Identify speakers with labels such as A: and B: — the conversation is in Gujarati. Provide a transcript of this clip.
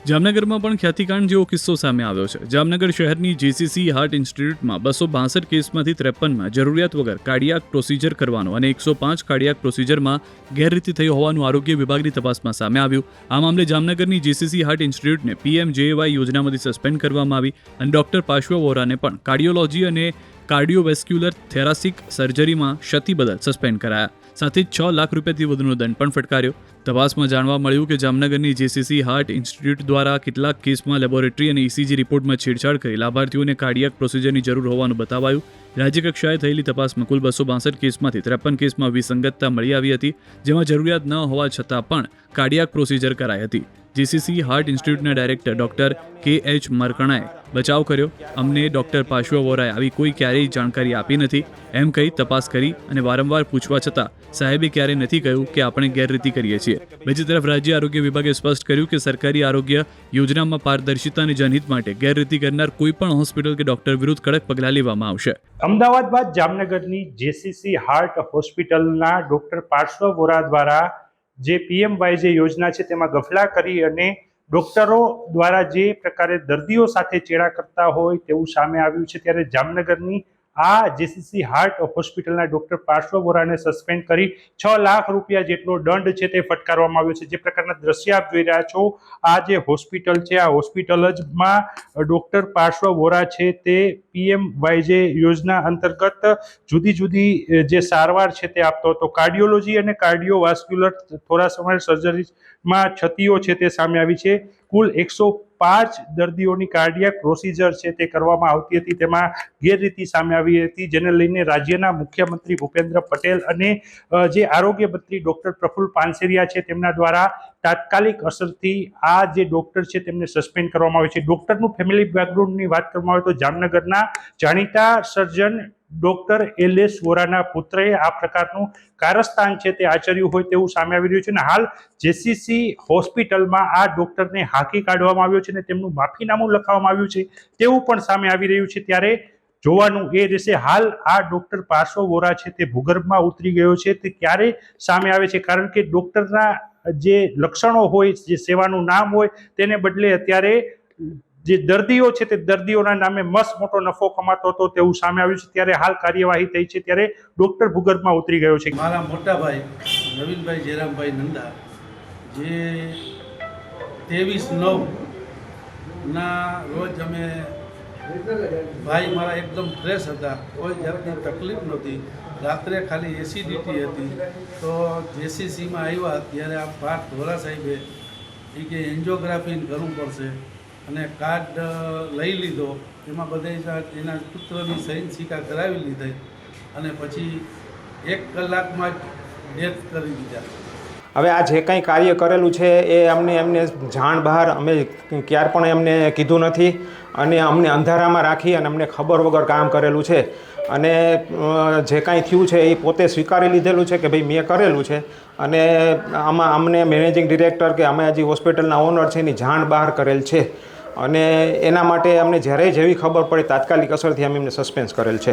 A: જામનગરમાં પણ ખ્યાતિકાંડ જેવો કિસ્સો સામે આવ્યો છે। જામનગર શહેરની જીસીસી હાર્ટ ઇન્સ્ટિટ્યૂટમાં 262 કેસમાંથી 53માં જરૂરિયાત વગર કાર્ડિયાક પ્રોસિજર કરવાનો અને 105 કાર્ડિયાક પ્રોસિજરમાં ગેરરીતિ થઈ હોવાનું આરોગ્ય વિભાગની તપાસમાં સામે આવ્યું। આ મામલે જામનગરની જીસીસી હાર્ટ ઇન્સ્ટિટ્યૂટને પીએમજેએવાય યોજનામાંથી સસ્પેન્ડ કરવામાં આવી અને ડોક્ટર પાર્શ્વ વોરાને પણ કાર્ડિયોલોજી અને કાર્ડિયોવેસ્ક્યુલર થોરાસિક સર્જરીમાં ક્ષતિ બદલ સસ્પેન્ડ કરાયા। સાથે જ 6 લાખ રૂપિયાથી વધુનો દંડ પણ ફટકાર્યો। તપાસમાં જાણવા મળ્યું કે જામનગરની જીસીસી હાર્ટ ઇન્સ્ટિટ્યૂટ દ્વારા કેટલાક કેસમાં લેબોરેટરી અને ઇસીજી રિપોર્ટમાં છેડછાડ કરી લાભાર્થીઓને કાર્ડિયાક પ્રોસિજરની જરૂર હોવાનું બતાવાયું। રાજ્યકક્ષાએ થયેલી તપાસમાં કુલ 262 કેસમાંથી 53 કેસમાં વિસંગતતા મળી આવી હતી, જેમાં જરૂરિયાત ન હોવા છતાં પણ કાર્ડિયાક પ્રોસિજર કરાઈ હતી। જીસીસી હાર્ટ ઇન્સ્ટિટ્યૂટના ડાયરેક્ટર ડોક્ટર કે.એચ. મરકણાએ બચાવ કર્યો। અમને ડોક્ટર પાર્શ્વ વોરાએ આવી કોઈ ક્યારેય જાણકારી આપી નથી એમ કહી તપાસ કરી અને વારંવાર પૂછવા છતાં સાહેબે ક્યારેય નથી કહ્યું કે આપણે ગેરરીતિ કરીએ છીએ। બીજી તરફ રાજ્ય આરોગ્ય વિભાગે સ્પષ્ટ કર્યું કે સરકારી આરોગ્ય યોજનામાં પારદર્શિતા અને જનહિત માટે ગેરરીતિ કરનાર કોઈ પણ હોસ્પિટલ કે ડોક્ટર વિરુદ્ધ કડક પગલાં લેવામાં આવશે।
B: અમદાવાદ બાદ જામનગરની જેસીસી હાર્ટ હોસ્પિટલના ડોક્ટર પાર્શ્વ વોરા દ્વારા જે પીએમવાય યોજના છે તેમાં ગફલા કરી અને ડોક્ટરો દ્વારા જે પ્રકારે દર્દીઓ સાથે ચેડા કરતા હોય તેવું સામે આવ્યું છે, ત્યારે જામનગરની આ જેસીસી હાર્ટ હોસ્પિટલના ડોક્ટર પાર્શ્વ વોરાને સસ્પેન્ડ કરી 6 લાખ રૂપિયા જેટલો દંડ છે તે ફટકારવામાં આવ્યો છે। જે પ્રકારના દ્રશ્ય આપ જોઈ રહ્યા છો, આ જે હોસ્પિટલ છે આ હોસ્પિટલ માં ડોક્ટર પાર્શ્વ વોરા છે તે પીએમવાય યોજના અંતર્ગત જુદી જુદી જે સારવાર છે તે આપતો હતો। કાર્ડિયોલોજી અને કાર્ડિયોવાસ્ક્યુલર થોરાસિક સર્જરીમાં ક્ષતિઓ છે તે સામે આવી છે। કુલ 105 દર્દીઓની કાર્ડિયાક પ્રોસિજર છે તે કરવામાં આવતી હતી, તેમાં ગેરરીતિ સામે આવી હતી, જેને લઈને રાજ્યના મુખ્યમંત્રી ભૂપેન્દ્ર પટેલ અને જે આરોગ્ય મંત્રી ડોક્ટર પ્રફુલ્લ પાનસેરિયા છે તેમના દ્વારા તાત્કાલિક અસરથી આ જે ડોક્ટર છે તેમને સસ્પેન્ડ કરવામાં આવે છે। ડોક્ટરનું ફેમિલી બેકગ્રાઉન્ડની વાત કરવામાં આવે તો જામનગરના જાણીતા સર્જન ડોક્ટર એલ.એસ. વોરાના પુત્રએ આ પ્રકારનું કારસ્તાન છે તે આચર્યું હોય તેવું સામે આવી રહ્યું છે અને હાલ જેસીસી હોસ્પિટલમાં આ ડોક્ટરને હાંકી કાઢવામાં આવ્યો છે અને તેમનું માફીનામું લખાવવામાં આવ્યું છે તેવું પણ સામે આવી રહ્યું છે। ત્યારે જોવાનું એ રહેશે હાલ આ ડોક્ટર પાર્શ્વ વોરા છે તે ભૂગર્ભમાં ઉતરી ગયો છે તે ક્યારે સામે આવે છે, કારણ કે ડોક્ટરના જે લક્ષણો હોય, જે સેવાનું નામ હોય તેને બદલે અત્યારે જે દર્દીઓ છે તે દર્દીઓના નામે મસ્ત મોટો નફો કમાતો હતો તેવું સામે આવ્યું છે। ત્યારે હાલ કાર્યવાહી થઈ છે, ત્યારે ડોક્ટર ભૂગર્ભમાં ઉતરી ગયો છે।
C: મારા મોટા ભાઈ નવીનભાઈ જયરામભાઈ નંદા જે 23/9 ના રોજ અમે ભાઈ મારા એકદમ ફ્રેશ હતા, કોઈ જાતની તકલીફ નહોતી, રાત્રે ખાલી એસિડિટી હતી, તો જેસીસીમાં આવ્યા ત્યારે આ પાર્થ વોરા સાહેબે એ કે એન્જિયોગ્રાફી કરવું પડશે અને કાર્ડ લઈ લીધો, એમાં બધા એના પુત્રની સહીન સિક્કા કરાવી લીધી અને પછી 1 કલાકમાં જ ડેથ કરી દીધા।
D: હવે આ જે કંઈ કાર્ય કરેલું છે એ એમને જાણ બહાર અમે ક્યાર પણ એમને કીધું નથી અને અમને અંધારામાં રાખી અને અમને ખબર વગર કામ કરેલું છે અને જે કાંઈ થયું છે એ પોતે સ્વીકારી લીધેલું છે કે ભાઈ મેં કરેલું છે અને આમાં અમને મેનેજિંગ ડિરેક્ટર કે અમે હજી હોસ્પિટલના ઓનર છે એની જાણ બહાર કરેલ છે અને એના માટે અમને જ્યારે જેવી ખબર પડે તાત્કાલિક અસરથી અમે એમને સસ્પેન્સ કરેલ છે।